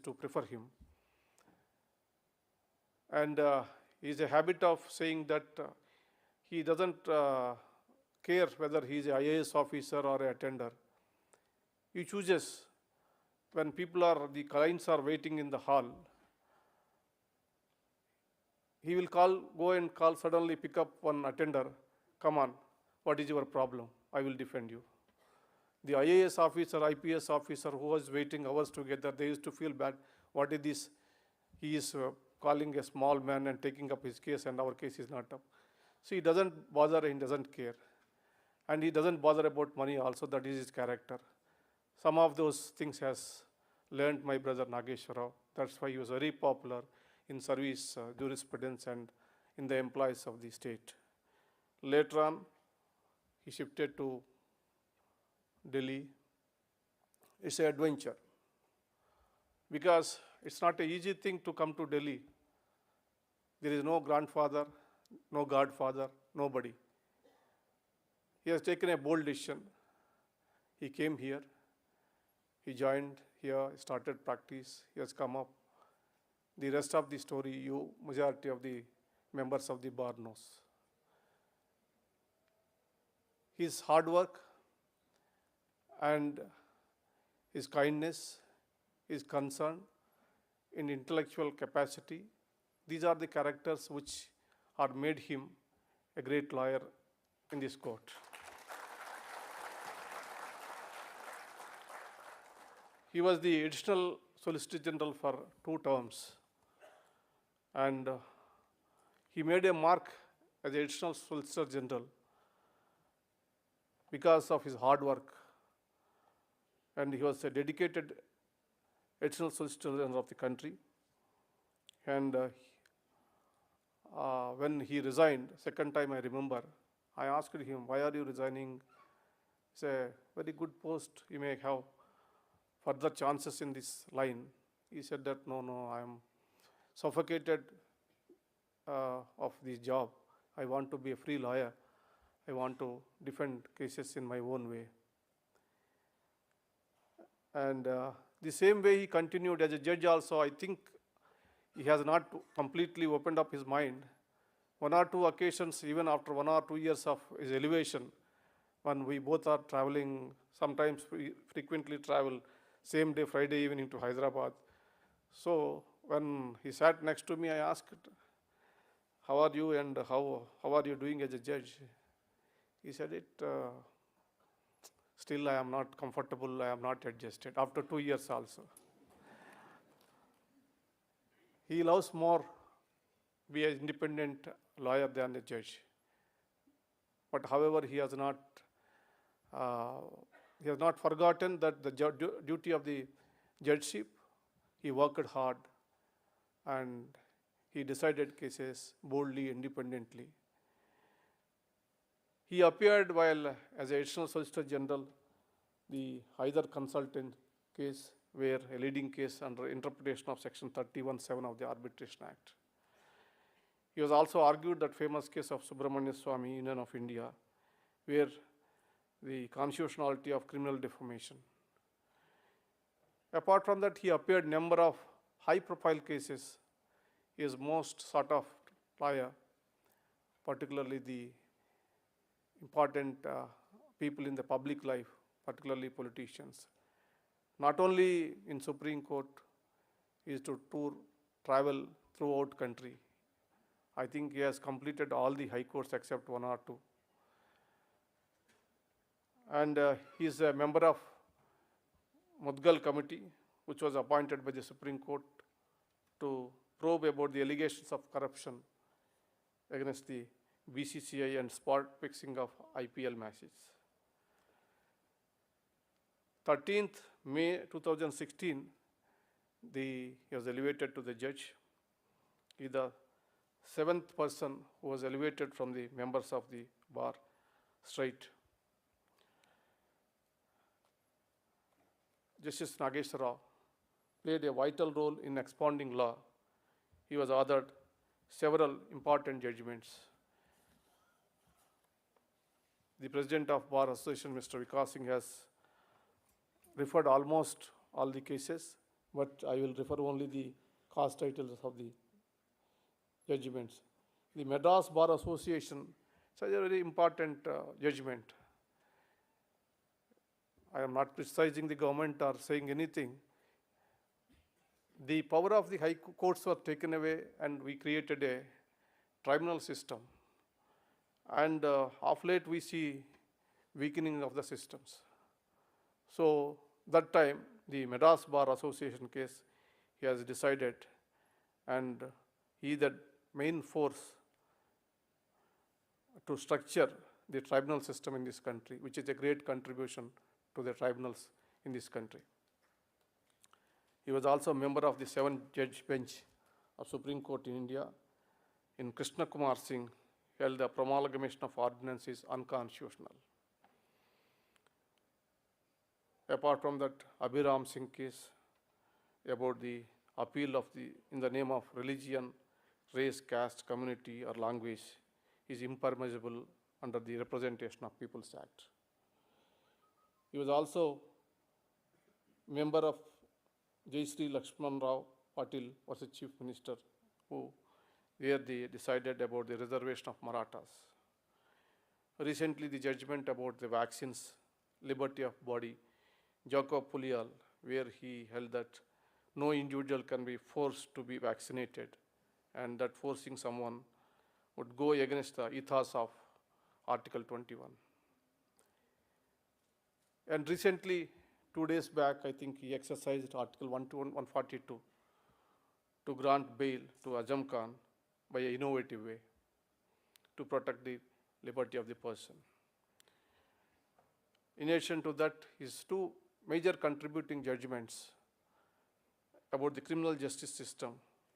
judges to prefer him. And he has a habit of saying that he doesn't care whether he is an IAS officer or a attender. He chooses when the clients are waiting in the hall. He will go suddenly pick up one attender. Come on, what is your problem? I will defend you. The IAS officer, IPS officer who was waiting hours together, they used to feel bad. What is this? He is calling a small man and taking up his case, and our case is not up. So he doesn't bother, he doesn't care. And he doesn't bother about money also, that is his character. Some of those things has learned my brother Nageswara. That's why he was very popular in service, jurisprudence, and in the employees of the state. Later on, he shifted to Delhi. It's an adventure because it's not an easy thing to come to Delhi. There is no grandfather, no godfather, nobody. He has taken a bold decision. He came here, he joined here, started practice, he has come up. The rest of the story, majority of the members of the bar knows. His hard work and his kindness, his concern in intellectual capacity, these are the characters which are made him a great lawyer in this court. He was the additional Solicitor General for 2 terms, and he made a mark as the additional Solicitor General because of his hard work, and he was a dedicated additional Solicitor General of the country. And when he resigned, second time I remember, I asked him, why are you resigning? It's a very good post, you may have further chances in this line. He said that, no, I am suffocated of this job. I want to be a free lawyer. I want to defend cases in my own way. And the same way he continued as a judge also. I think he has not completely opened up his mind. 1 or 2 occasions, even after 1 or 2 years of his elevation, when we both are traveling, sometimes we frequently travel, same day, Friday evening to Hyderabad. So when he sat next to me, I asked, how are you and how are you doing as a judge? He said, still I am not comfortable, I am not adjusted, after 2 years also. He loves more be an independent lawyer than a judge. But however, he has not forgotten that the duty of the judgeship. He worked hard and he decided cases boldly, independently. He appeared while as Additional Solicitor General, the Hyder consultant case, where a leading case under interpretation of Section 31(7) of the Arbitration Act. He was also argued that famous case of Subramanya Swamy, Union of India, where the constitutionality of criminal defamation. Apart from that, he appeared number of high-profile cases. He is most sought of lawyer, particularly the important people in the public life, particularly politicians. Not only in Supreme Court, he is to travel throughout country. I think he has completed all the high courts except 1 or 2. And he is a member of Hon'ble committee, which was appointed by the Supreme Court to probe about the allegations of corruption against the BCCI and spot fixing of IPL matches. 13th May 2016, he was elevated to the judge. He is the 7th person who was elevated from the members of the bar straight. Justice Nageswara played a vital role in expounding law. He was authored several important judgments. The President of Bar Association, Mr. Vikas Singh, has referred almost all the cases. but I will refer only the cause titles of the judgments. The Madras Bar Association is a very important judgment. I am not criticizing the government or saying anything. The power of the high courts were taken away and we created a tribunal system. And of late we see weakening of the systems. So that time the Madras Bar Association case, he has decided, and he is the main force to structure the tribunal system in this country, which is a great contribution to the tribunals in this country. He was also a member of the 7-judge bench of Supreme Court in India. In Krishna Kumar Singh held the promulgation of ordinance is unconstitutional. Apart from that, Abhiram Singh case about the appeal of in the name of religion, race, caste, community or language is impermissible under the Representation of People's Act. He was also member of Jai Sri Lakshman Rao Patil was the Chief Minister, where they decided about the reservation of Marathas. Recently, the judgment about the vaccines, liberty of body, Jacob Pulial, where he held that no individual can be forced to be vaccinated, and that forcing someone would go against the ethos of Article 21. And recently, 2 days back, I think he exercised Article 142 to grant bail to Azam Khan by an innovative way to protect the liberty of the person. In addition to that, his two major contributing judgments about the criminal justice system.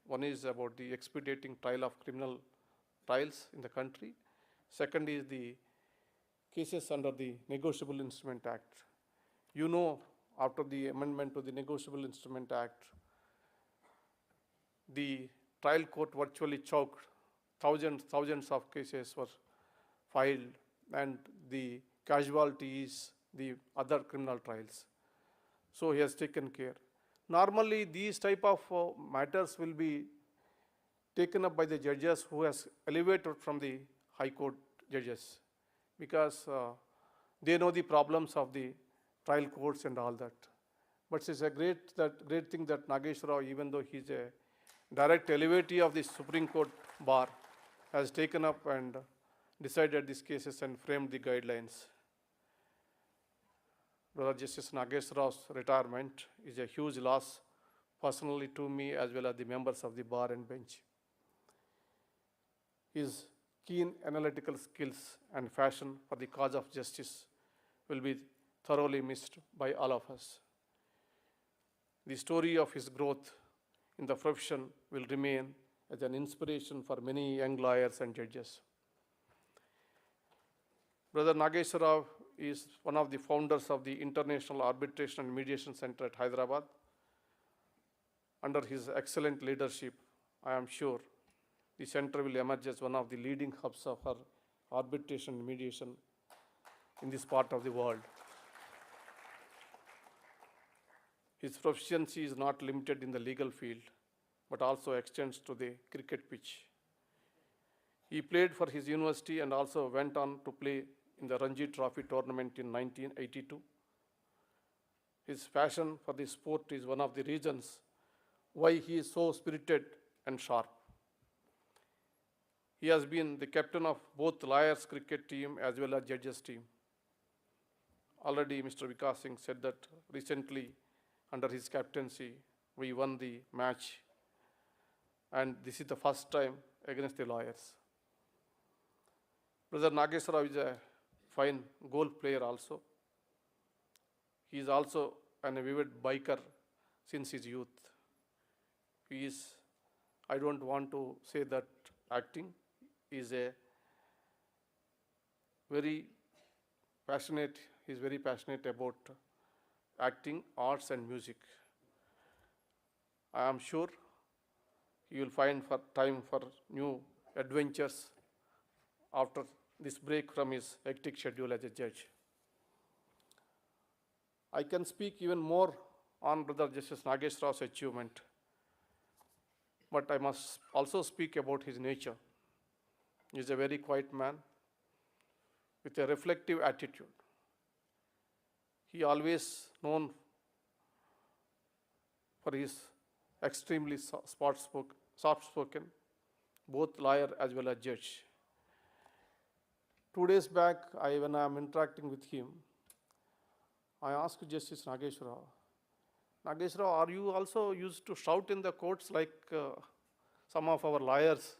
One is about the expediting trial of criminal trials in the country. Second is the cases under the Negotiable Instrument Act. You know, after the amendment to the Negotiable Instrument Act, the trial court virtually choked. Thousands of cases were filed, and the casualty is the other criminal trials. So he has taken care. Normally, these type of matters will be taken up by the judges who has elevated from the High Court judges, because they know the problems of the trial courts and all that. But it's a great thing that Nageswara, even though he's a direct elevee of the Supreme Court bar, has taken up and decided these cases and framed the guidelines. Brother Justice Nageswara's retirement is a huge loss personally to me as well as the members of the bar and bench. His keen analytical skills and passion for the cause of justice will be thoroughly missed by all of us. The story of his growth in the profession will remain as an inspiration for many young lawyers and judges. Brother Nageswara is one of the founders of the International Arbitration and Mediation Center at Hyderabad. Under his excellent leadership, I am sure the center will emerge as one of the leading hubs of arbitration and mediation in this part of the world. His proficiency is not limited in the legal field, but also extends to the cricket pitch. He played for his university and also went on to play in the Ranji Trophy tournament in 1982. His passion for the sport is one of the reasons why he is so spirited and sharp. He has been the captain of both Lions cricket team as well as judges team. Already Mr. Vikas Singh said that recently under his captaincy we won the match, and this is the first time against the Lions. Brother Nageswara is a fine goal player also. He is also an avid biker since his youth. He is, I don't want to say that acting, he is a very passionate, he is very passionate about acting, arts and music. I am sure he will find time for new adventures after this break from his hectic schedule as a judge. I can speak even more on Brother Justice Nageswara's achievement, but I must also speak about his nature. He is a very quiet man with a reflective attitude. He always known for his extremely soft-spoken, both lawyer as well as judge. 2 days back, when I am interacting with him, I asked Justice Nageswara, are you also used to shout in the courts like some of our lawyers?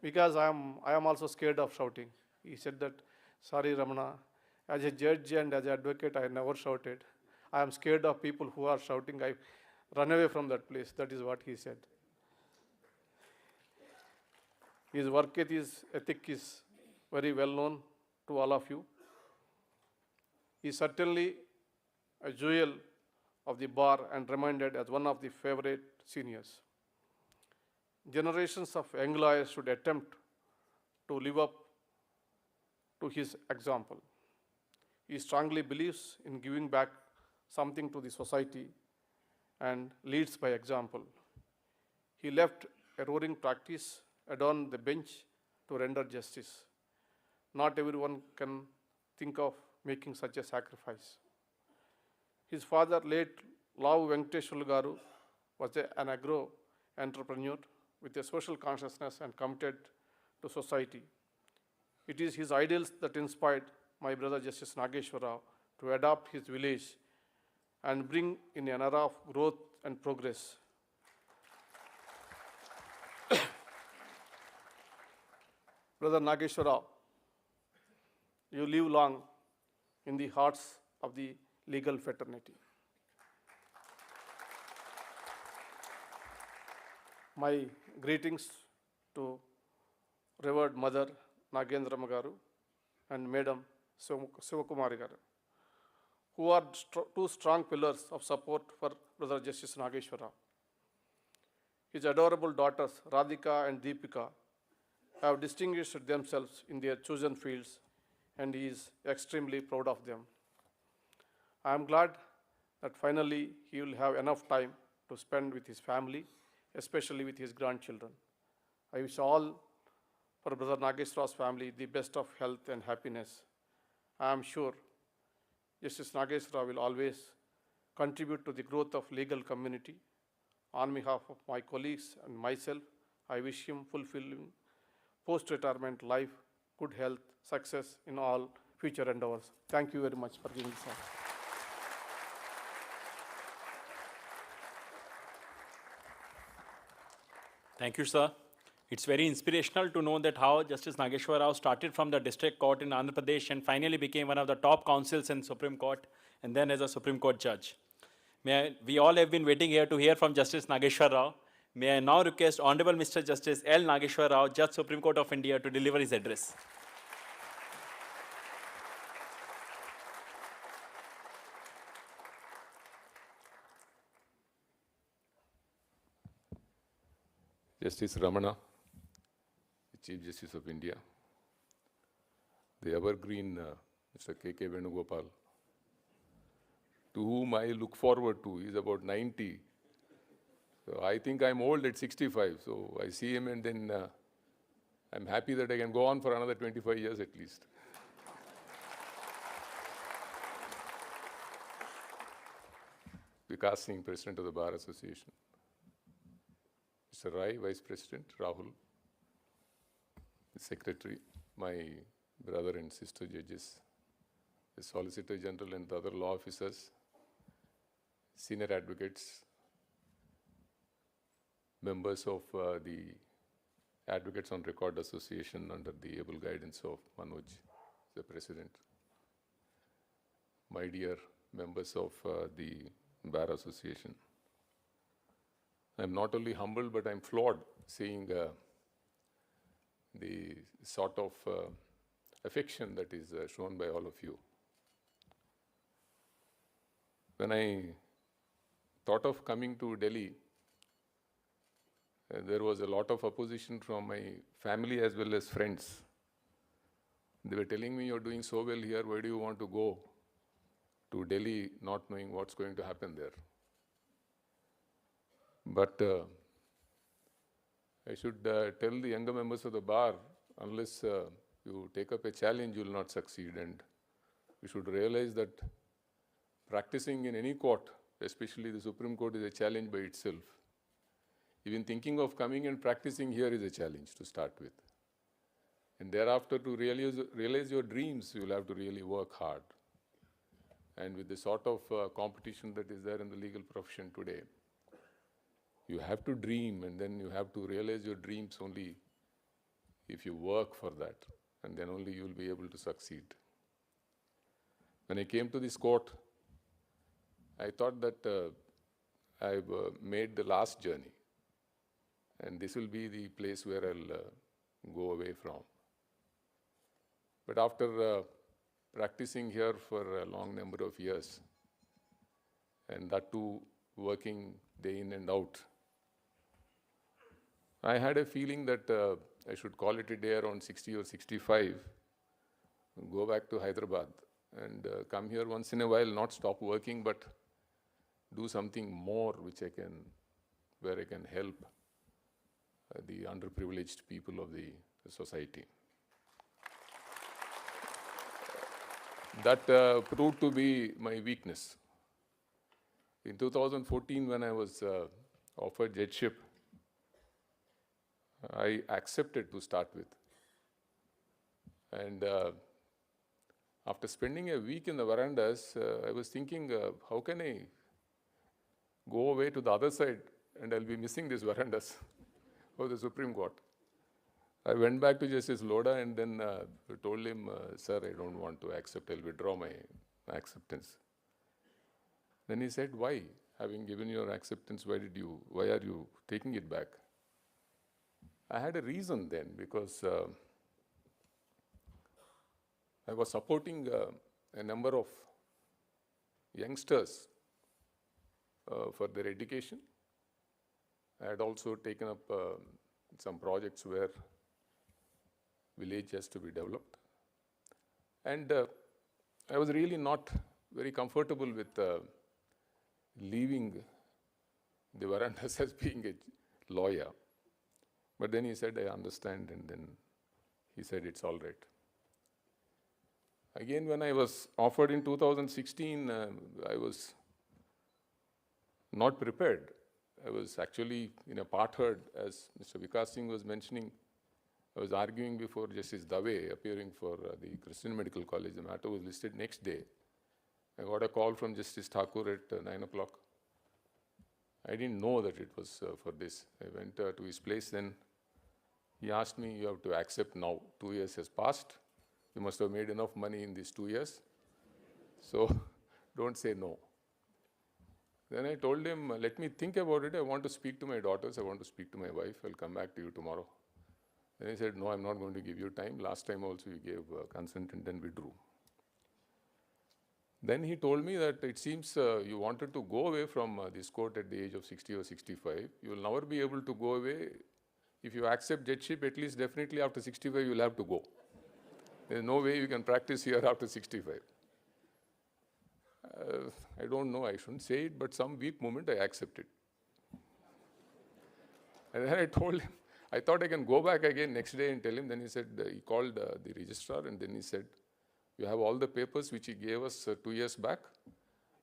Because I am also scared of shouting. He said that, sorry Ramana, as a judge and as an advocate, I never shouted. I am scared of people who are shouting. I run away from that place. That is what he said. His work ethic is very well known to all of you. He is certainly a jewel of the bar and reminded as one of the favorite seniors. Generations of young lawyers should attempt to live up to his example. He strongly believes in giving back something to the society and leads by example. He left a roaring practice, adorned the bench to render justice. Not everyone can think of making such a sacrifice. His father, late Lavu Venkateshwarlu Garu, was an agro entrepreneur with a social consciousness and committed to society. It is his ideals that inspired my brother Justice Nageswara to adopt his village and bring in an era of growth and progress. Brother Nageswara, you live long in the hearts of the legal fraternity. My greetings to revered Mother Nagendra Garu and Madam Sivakumari Garu, who are two strong pillars of support for Brother Justice Nageswara. His adorable daughters, Radhika and Deepika, have distinguished themselves in their chosen fields, and he is extremely proud of them. I am glad that finally he will have enough time to spend with his family, especially with his grandchildren. I wish all for Brother Nageswara's family the best of health and happiness. I am sure Justice Nageswara will always contribute to the growth of legal community. On behalf of my colleagues and myself, I wish him fulfilling post-retirement life, good health, success in all future endeavors. Thank you very much for giving this time. Thank you, sir. It's very inspirational to know that how Justice Nageswara Rao started from the district court in Andhra Pradesh and finally became one of the top counsels in Supreme Court and then as a Supreme Court judge. We all have been waiting here to hear from Justice Nageswara Rao. May I now request Honorable Mr. Justice L. Nageswara Rao, Judge Supreme Court of India, to deliver his address. Justice Ramana, the Chief Justice of India, the evergreen Mr. K.K. Venugopal, to whom I look forward to. He's about 90. So I think I'm old at 65. So I see him and then I'm happy that I can go on for another 25 years at least. Vikas Singh, President of the Bar Association. Mr. Rai, Vice President, Rahul, the Secretary, my brother and sister judges, the Solicitor General and the other law officers, senior advocates, members of the Advocates on Record Association under the able guidance of Manoj, the President, my dear members of the Bar Association. I'm not only humbled, but I'm floored seeing the sort of affection that is shown by all of you. When I thought of coming to Delhi, there was a lot of opposition from my family as well as friends. They were telling me, you're doing so well here, where do you want to go? to Delhi not knowing what's going to happen there. But I should tell the younger members of the bar, unless you take up a challenge, you will not succeed. And you should realize that practicing in any court, especially the Supreme Court, is a challenge by itself. Even thinking of coming and practicing here is a challenge to start with. And thereafter, to realize your dreams, you will have to really work hard. And with the sort of competition that is there in the legal profession today, you have to dream, and then you have to realize your dreams only if you work for that, and then only you will be able to succeed. When I came to this court, I thought that I've made the last journey, and this will be the place where I'll go away from. But after practicing here for a long number of years, and that too working day in and out, I had a feeling that I should call it a day around 60 or 65, go back to Hyderabad and come here once in a while, not stop working, but do something more where I can help the underprivileged people of the society. That proved to be my weakness. In 2014, when I was offered judgeship, I accepted to start with. And after spending a week in the verandas, I was thinking, how can I go away to the other side and I'll be missing these verandas of the Supreme Court. I went back to Justice Loda and then told him, sir, I don't want to accept, I'll withdraw my acceptance. Then he said, why? Having given your acceptance, why are you taking it back? I had a reason then, because I was supporting a number of youngsters for their education. I had also taken up some projects where village has to be developed. And I was really not very comfortable with leaving the verandas as being a lawyer. But then he said, I understand, and then he said, it's all right. Again, when I was offered in 2016, I was not prepared. I was actually in a part heard, as Mr. Vikas Singh was mentioning. I was arguing before Justice Dave, appearing for the Christian Medical College. The matter was listed next day. I got a call from Justice Thakur at 9 o'clock. I didn't know that it was for this. I went to his place then. He asked me, you have to accept now. 2 years has passed. You must have made enough money in these 2 years. So don't say no. Then I told him, let me think about it. I want to speak to my daughters. I want to speak to my wife. I'll come back to you tomorrow. Then he said, no, I'm not going to give you time. Last time also you gave consent and then withdrew. Then he told me that it seems you wanted to go away from this court at the age of 60 or 65. You will never be able to go away. If you accept judgeship, at least definitely after 65, you will have to go. There's no way you can practice here after 65. I don't know, I shouldn't say it, but some weak moment I accepted. And then I told him, I thought I can go back again next day and tell him. Then he said, he called the registrar and then he said, you have all the papers which he gave us 2 years back,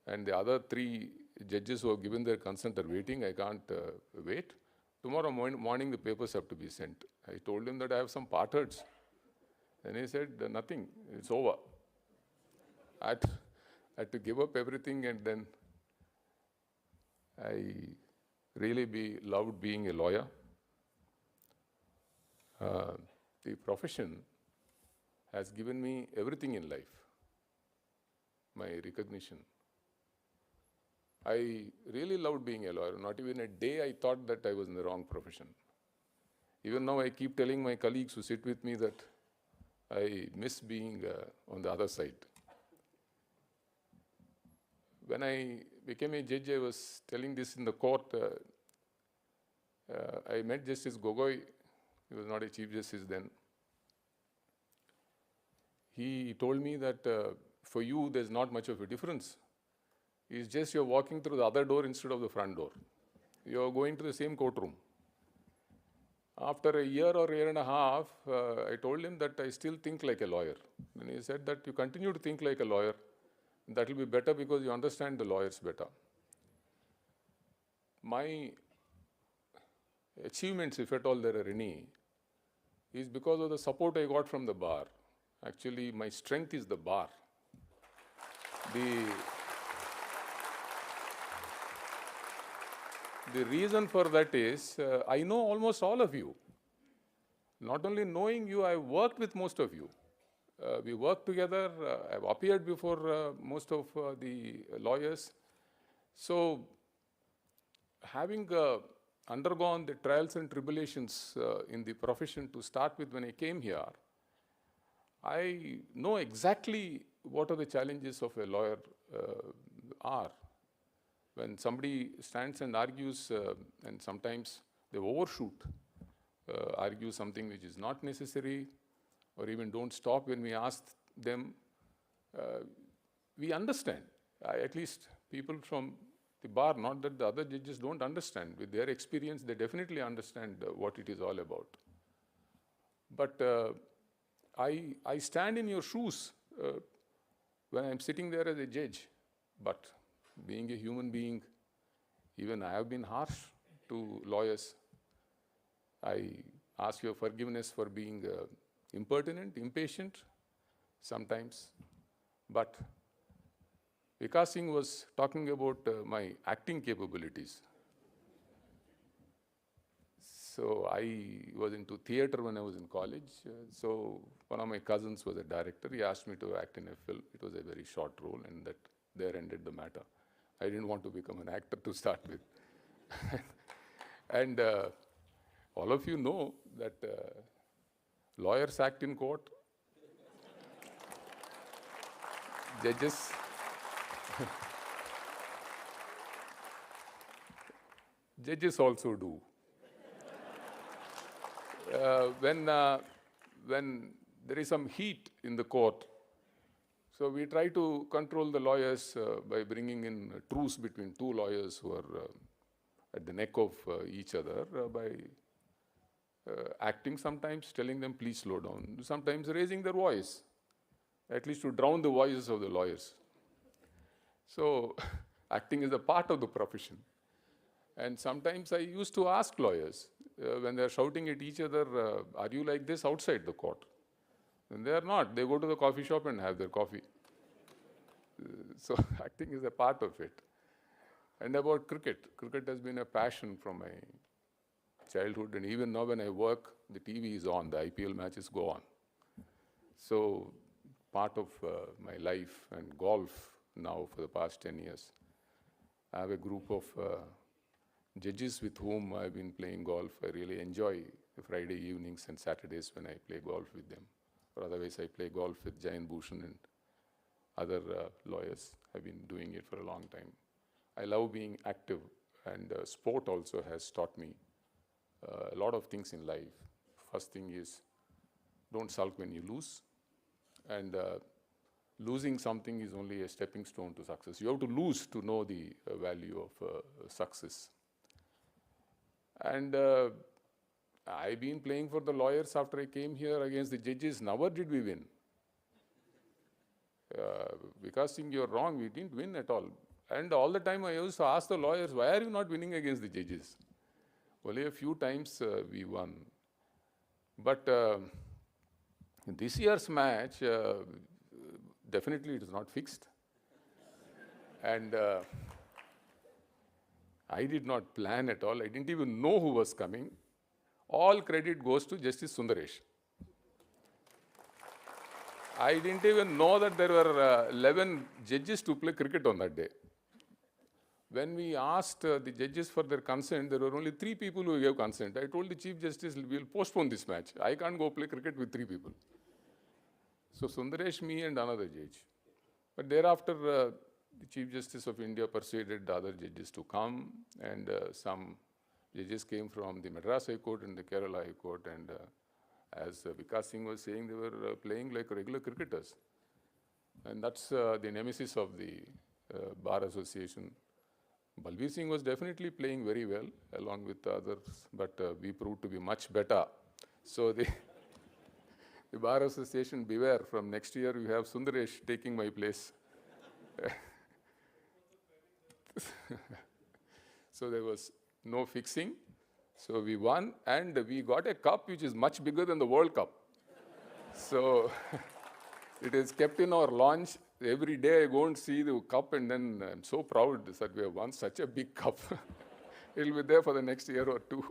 and the other 3 judges who have given their consent are waiting. I can't wait. Tomorrow morning the papers have to be sent. I told him that I have some parthers. Then he said, nothing, it's over. I had to give up everything, and then I really loved being a lawyer. The profession has given me everything in life, my recognition. I really loved being a lawyer. Not even a day I thought that I was in the wrong profession. Even now I keep telling my colleagues who sit with me that I miss being on the other side. When I became a judge, I was telling this in the court. I met Justice Gogoi. He was not a Chief Justice then. He told me that for you, there's not much of a difference. It's just you're walking through the other door instead of the front door. You're going to the same courtroom. After a year or year and a half, I told him that I still think like a lawyer. And he said that you continue to think like a lawyer. That will be better because you understand the lawyers better. My achievements, if at all there are any, is because of the support I got from the bar. Actually, my strength is the bar. The reason for that is, I know almost all of you. Not only knowing you, I've worked with most of you. We work together. I've appeared before most of the lawyers. So, having undergone the trials and tribulations in the profession to start with when I came here, I know exactly what are the challenges of a lawyer are. When somebody stands and argues, and sometimes they overshoot, argue something which is not necessary, or even don't stop when we ask them, we understand. At least people from the bar, not that the other judges don't understand. With their experience, they definitely understand what it is all about. But I stand in your shoes when I'm sitting there as a judge. But being a human being, even I have been harsh to lawyers. I ask your forgiveness for being impertinent, impatient sometimes. But Vikas Singh was talking about my acting capabilities. So I was into theater when I was in college. So one of my cousins was a director. He asked me to act in a film. It was a very short role, and that there ended the matter. I didn't want to become an actor to start with. And all of you know that lawyers act in court. Judges also do. When there is some heat in the court, so we try to control the lawyers by bringing in a truce between two lawyers who are at the neck of each other by acting sometimes, telling them please slow down, sometimes raising their voice, at least to drown the voices of the lawyers. So acting is a part of the profession. And sometimes I used to ask lawyers, when they're shouting at each other, are you like this outside the court? And they are not. They go to the coffee shop and have their coffee. So acting is a part of it. And about cricket. Cricket has been a passion from my childhood. And even now when I work, the TV is on. The IPL matches go on. So part of my life, and golf now for the past 10 years. I have a group of judges with whom I've been playing golf. I really enjoy the Friday evenings and Saturdays when I play golf with them. Or otherwise, I play golf with Jayan Bhushan and other lawyers. I've been doing it for a long time. I love being active, and sport also has taught me a lot of things in life. First thing is, don't sulk when you lose. And losing something is only a stepping stone to success. You have to lose to know the value of success. And I've been playing for the lawyers after I came here against the judges. Never did we win. Because you're wrong, we didn't win at all. And all the time I used to ask the lawyers, why are you not winning against the judges? Only a few times we won. But this year's match, definitely it is not fixed. And I did not plan at all. I didn't even know who was coming. All credit goes to Justice Sundaresh. I didn't even know that there were 11 judges to play cricket on that day. When we asked the judges for their consent, there were only 3 people who gave consent. I told the Chief Justice, we will postpone this match. I can't go play cricket with 3 people. So Sundaresh, me and another judge. But thereafter, the Chief Justice of India persuaded the other judges to come, and some judges came from the Madras High Court and the Kerala High Court, and as Vikas Singh was saying, they were playing like regular cricketers. And that's the nemesis of the Bar Association. Balbir Singh was definitely playing very well along with the others, but we proved to be much better. So the Bar Association, beware, from next year you have Sundaresh taking my place. So there was no fixing. So we won, and we got a cup which is much bigger than the World Cup. So it is kept in our lounge. Every day I go and see the cup, and then I'm so proud that we have won such a big cup. It will be there for the next year or two.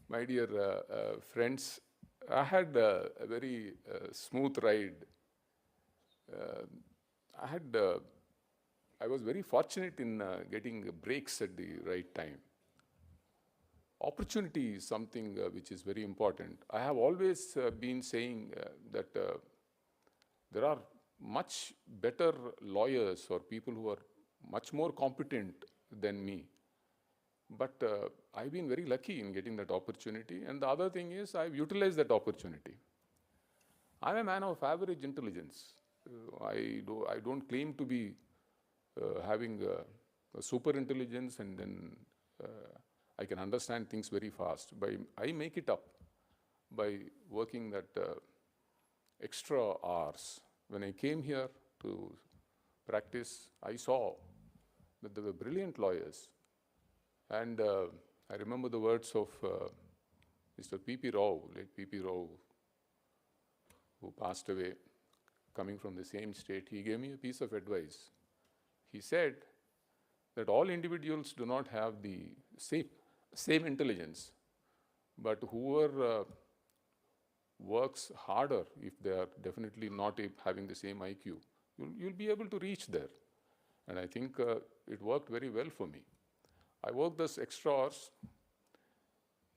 My dear friends, I had a very smooth ride. I was very fortunate in getting breaks at the right time. Opportunity is something which is very important. I have always been saying that there are much better lawyers or people who are much more competent than me. But I've been very lucky in getting that opportunity. And the other thing is I've utilized that opportunity. I'm a man of average intelligence. I don't claim to be having a super intelligence, and then I can understand things very fast. I make it up by working that extra hours. When I came here to practice, I saw that there were brilliant lawyers. And I remember the words of Mr. P.P. Rao, late P.P. Rao, who passed away, coming from the same state. He gave me a piece of advice. He said that all individuals do not have the same intelligence, but whoever works harder, if they are definitely not having the same IQ, you'll be able to reach there. And I think it worked very well for me. I worked those extra hours.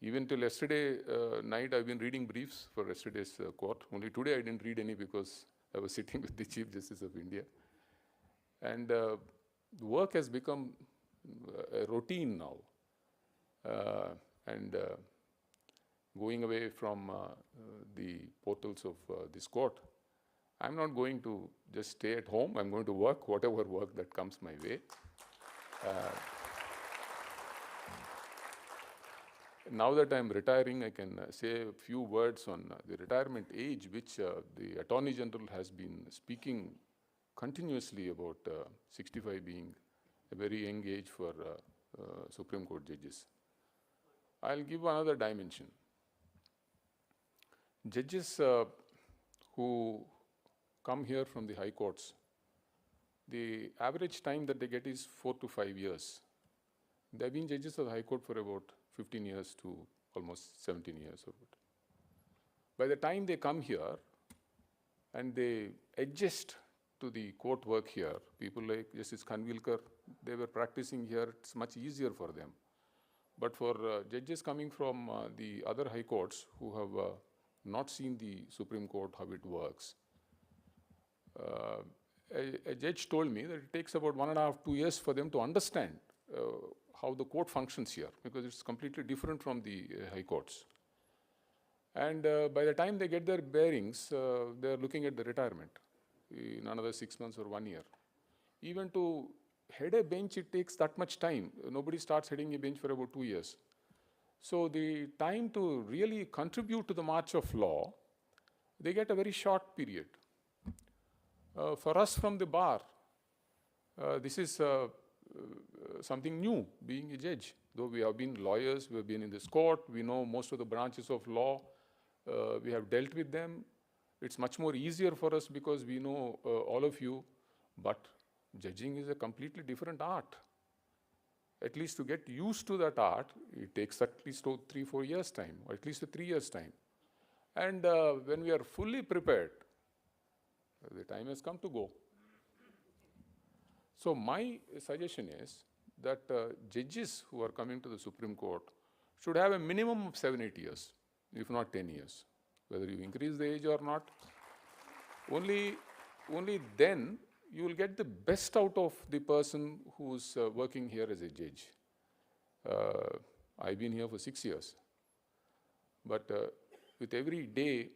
Even till yesterday night, I've been reading briefs for yesterday's court. Only today I didn't read any because I was sitting with the Chief Justice of India. And the work has become a routine now. And going away from the portals of this court, I'm not going to just stay at home. I'm going to work, whatever work that comes my way. Now that I'm retiring, I can say a few words on the retirement age, which the Attorney General has been speaking continuously about 65 being a very young age for Supreme Court judges. I'll give another dimension. Judges who come here from the high courts, the average time that they get is 4 to 5 years. They've been judges of the high court for about 15 years to almost 17 years or what. By the time they come here and they adjust to the court work here, people like Justice Khanvilkar, they were practicing here, it's much easier for them. But for judges coming from the other high courts who have not seen the Supreme Court, how it works, a judge told me that it takes about 1.5 to 2 years for them to understand how the court functions here, because it's completely different from the high courts. And by the time they get their bearings, they're looking at the retirement in another 6 months or 1 year. Even to head a bench, it takes that much time. Nobody starts heading a bench for about 2 years. So the time to really contribute to the march of law, they get a very short period. For us from the bar, this is something new, being a judge. Though we have been lawyers, we have been in this court, we know most of the branches of law, we have dealt with them. It's much more easier for us because we know all of you, but judging is a completely different art. At least to get used to that art, it takes at least 3-4 years' time, or at least 3 years' time. And when we are fully prepared, the time has come to go. So my suggestion is that judges who are coming to the Supreme Court should have a minimum of 7-8 years, if not 10 years. Whether you increase the age or not, only then you will get the best out of the person who's working here as a judge. I've been here for 6 years. But with every day,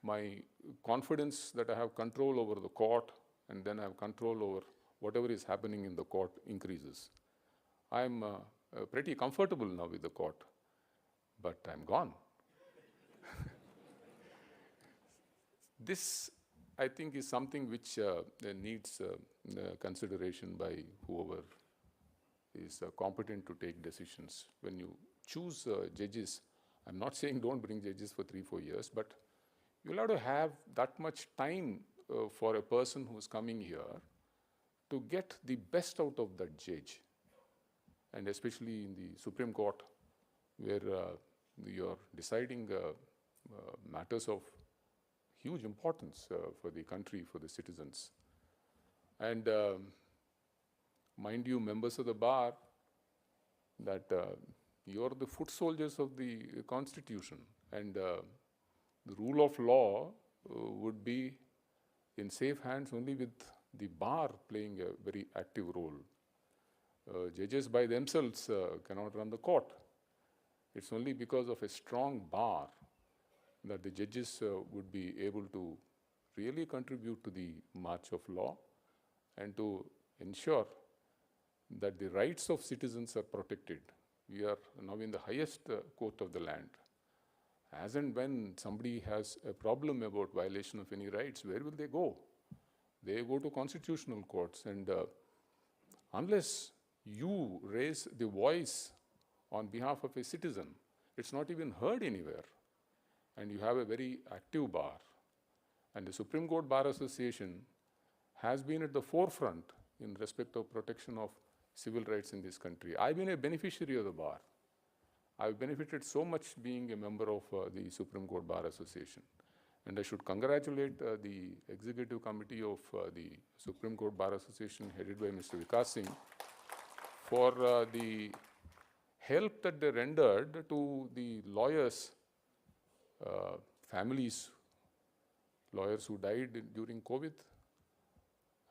my confidence that I have control over the court and then I have control over whatever is happening in the court increases. I'm pretty comfortable now with the court, but I'm gone. This, I think, is something which needs consideration by whoever is competent to take decisions. When you choose judges, I'm not saying don't bring judges for 3-4 years, but you'll have to have that much time for a person who's coming here to get the best out of that judge. And especially in the Supreme Court, where you're deciding matters of huge importance for the country, for the citizens. And mind you, members of the bar, that you're the foot soldiers of the Constitution, and the rule of law would be in safe hands only with the bar playing a very active role. Judges by themselves cannot run the court. It's only because of a strong bar that the judges would be able to really contribute to the march of law and to ensure that the rights of citizens are protected. We are now in the highest court of the land. As and when somebody has a problem about violation of any rights, where will they go? They go to constitutional courts, and unless you raise the voice on behalf of a citizen, it's not even heard anywhere. And you have a very active bar. And the Supreme Court Bar Association has been at the forefront in respect of protection of civil rights in this country. I've been a beneficiary of the bar. I've benefited so much being a member of the Supreme Court Bar Association. And I should congratulate the executive committee of the Supreme Court Bar Association, headed by Mr. Vikas Singh, for the help that they rendered to the lawyers, families, lawyers who died during COVID.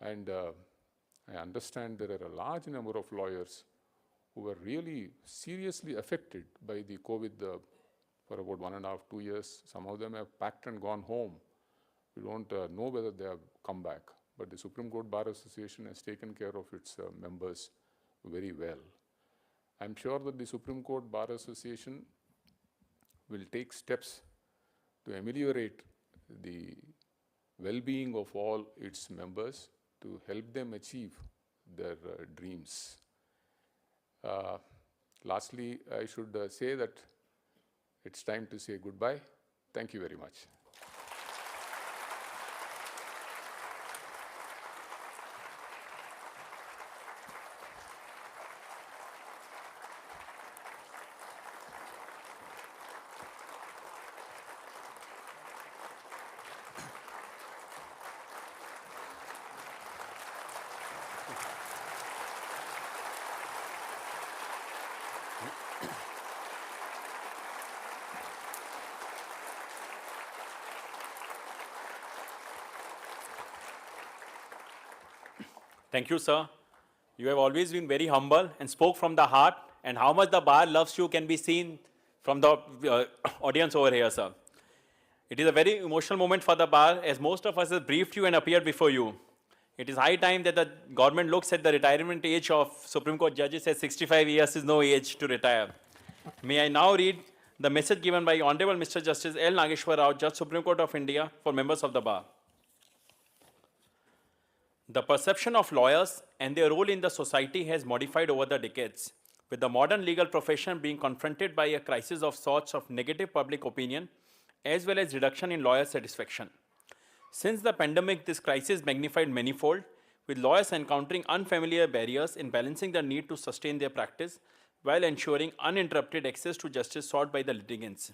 And I understand there are a large number of lawyers who were really seriously affected by the COVID for about 1.5-2 years. Some of them have packed and gone home. We don't know whether they have come back. But the Supreme Court Bar Association has taken care of its members very well. I'm sure that the Supreme Court Bar Association will take steps to ameliorate the well-being of all its members, to help them achieve their dreams. Lastly, I should say that it's time to say goodbye. Thank you very much. Thank you, sir. You have always been very humble and spoke from the heart, and how much the bar loves you can be seen from the audience over here, sir. It is a very emotional moment for the bar, as most of us have briefed you and appeared before you. It is high time that the government looks at the retirement age of Supreme Court judges as 65 years is no age to retire. May I now read the message given by Honorable Mr. Justice L. Nageswara, Judge Supreme Court of India, for members of the bar. The perception of lawyers and their role in the society has modified over the decades, with the modern legal profession being confronted by a crisis of sorts of negative public opinion, as well as reduction in lawyer satisfaction. Since the pandemic, this crisis magnified manifold, with lawyers encountering unfamiliar barriers in balancing the need to sustain their practice while ensuring uninterrupted access to justice sought by the litigants.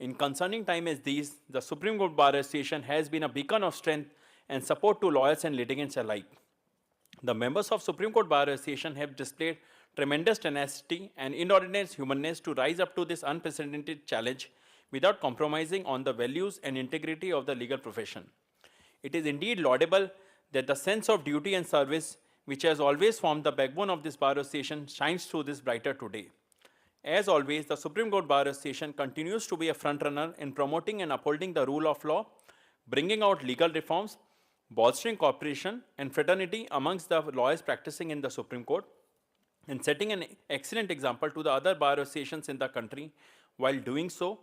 In concerning times as these, the Supreme Court Bar Association has been a beacon of strength and support to lawyers and litigants alike. The members of Supreme Court Bar Association have displayed tremendous tenacity and inordinate humanness to rise up to this unprecedented challenge without compromising on the values and integrity of the legal profession. It is indeed laudable that the sense of duty and service, which has always formed the backbone of this Bar Association, shines through this brighter today. As always, the Supreme Court Bar Association continues to be a frontrunner in promoting and upholding the rule of law bringing out legal reforms, bolstering cooperation and fraternity amongst the lawyers practicing in the Supreme Court, and setting an excellent example to the other bar associations in the country. While doing so,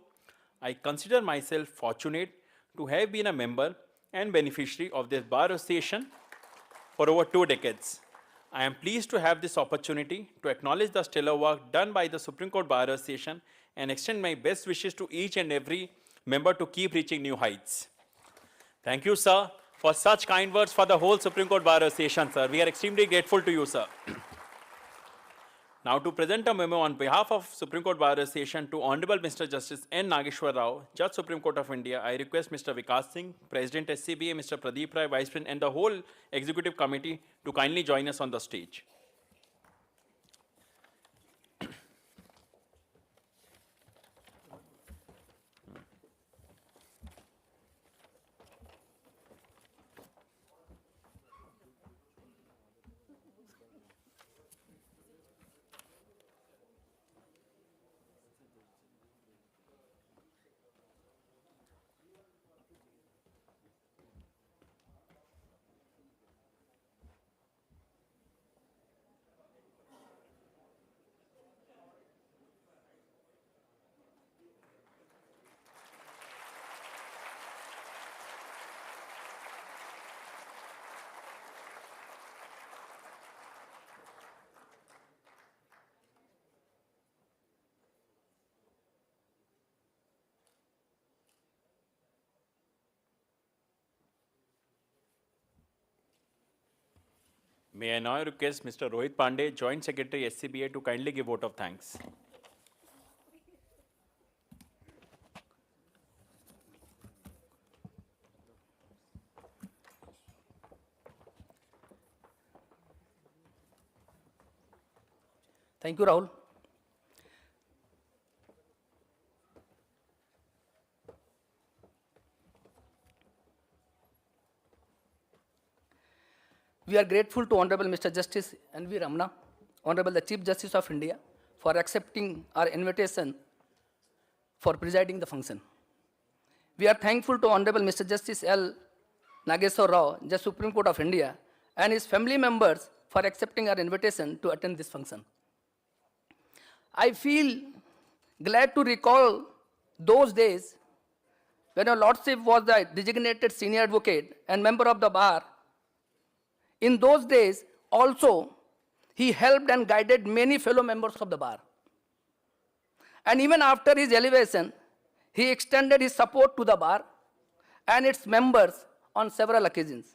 I consider myself fortunate to have been a member and beneficiary of this bar association for over 2 decades. I am pleased to have this opportunity to acknowledge the stellar work done by the Supreme Court Bar Association and extend my best wishes to each and every member to keep reaching new heights. Thank you, sir, for such kind words for the whole Supreme Court Bar Association, sir. We are extremely grateful to you, sir. Now, to present a memo on behalf of Supreme Court Bar Association to Honorable Mr. Justice N. Nageswara Rao, Judge Supreme Court of India, I request Mr. Vikas Singh, President SCBA, Mr. Pradeep Rai, Vice President, and the whole Executive Committee to kindly join us on the stage. May I now request Mr. Rohit Pandey, Joint Secretary SCBA, to kindly give vote of thanks. Thank you, Rahul. We are grateful to Honorable Mr. Justice N.V. Ramana, Honorable the Chief Justice of India, for accepting our invitation for presiding the function. We are thankful to Honorable Mr. Justice L. Nageswara Rao, Judge Supreme Court of India, and his family members for accepting our invitation to attend this function. I feel glad to recall those days when Your Lordship was the designated senior advocate and member of the bar. In those days, also, he helped and guided many fellow members of the bar. And even after his elevation, he extended his support to the bar and its members on several occasions.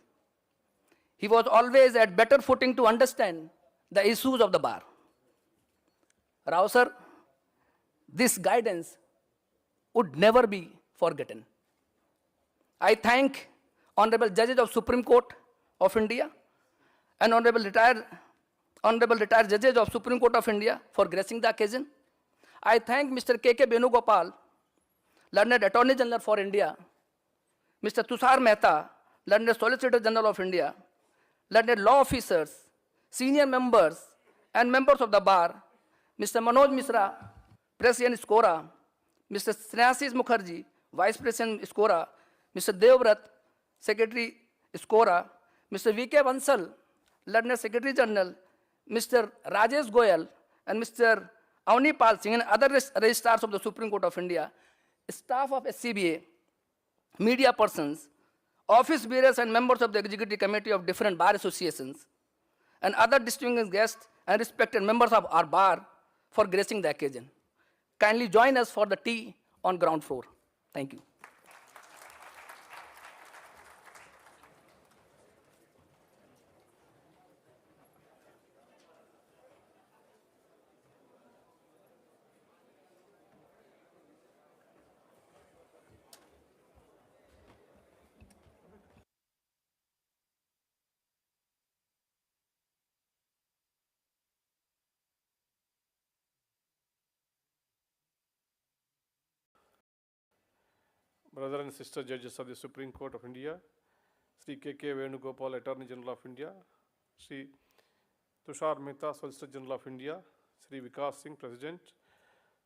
He was always at better footing to understand the issues of the bar. Rao sir, this guidance would never be forgotten. I thank Honorable Judges of Supreme Court of India and Honorable retired Judges of Supreme Court of India for gracing the occasion. I thank Mr. K.K. Venugopal, Learned Attorney General for India, Mr. Tushar Mehta, Learned Solicitor General of India, learned law officers, senior members, and members of the bar, Mr. Manoj Misra, President Skora, Mr. Snehasis Mukherjee, Vice President Skora, Mr. Devvrat, Secretary Skora, Mr. V.K. Bansal, Learned Secretary General, Mr. Rajesh Goyal, and Mr. Avni Pal Singh, and other registrars of the Supreme Court of India, staff of SCBA, media persons, office bearers and members of the Executive Committee of different bar associations, and other distinguished guests and respected members of our bar for gracing the occasion. Kindly join us for the tea on ground floor. Thank you. Brother and sister judges of the Supreme Court of India, Sri K.K. Venugopal, Attorney General of India, Sri Tushar Mehta, Solicitor General of India, Sri Vikas Singh, President,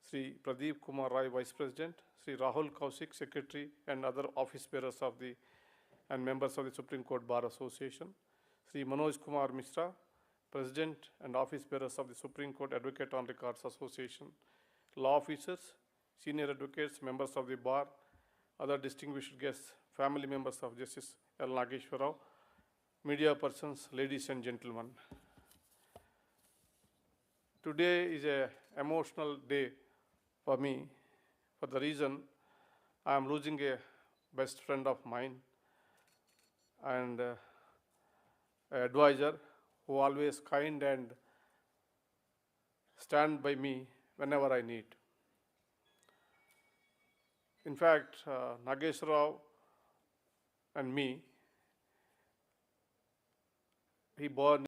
Sri Pradeep Kumar Rai, Vice President, Sri Rahul Kaushik, Secretary, and other office bearers of the and members of the Supreme Court Bar Association, Sri Manoj Kumar Mishra, President and office bearers of the Supreme Court Advocate on Records Association, law officers, senior advocates, members of the bar, other distinguished guests, family members of Justice L. Nageswara, media persons, ladies and gentlemen. Today is an emotional day for me for the reason I am losing a best friend of mine and an advisor who always kind and stand by me whenever I need. In fact, Nageswara and me, he born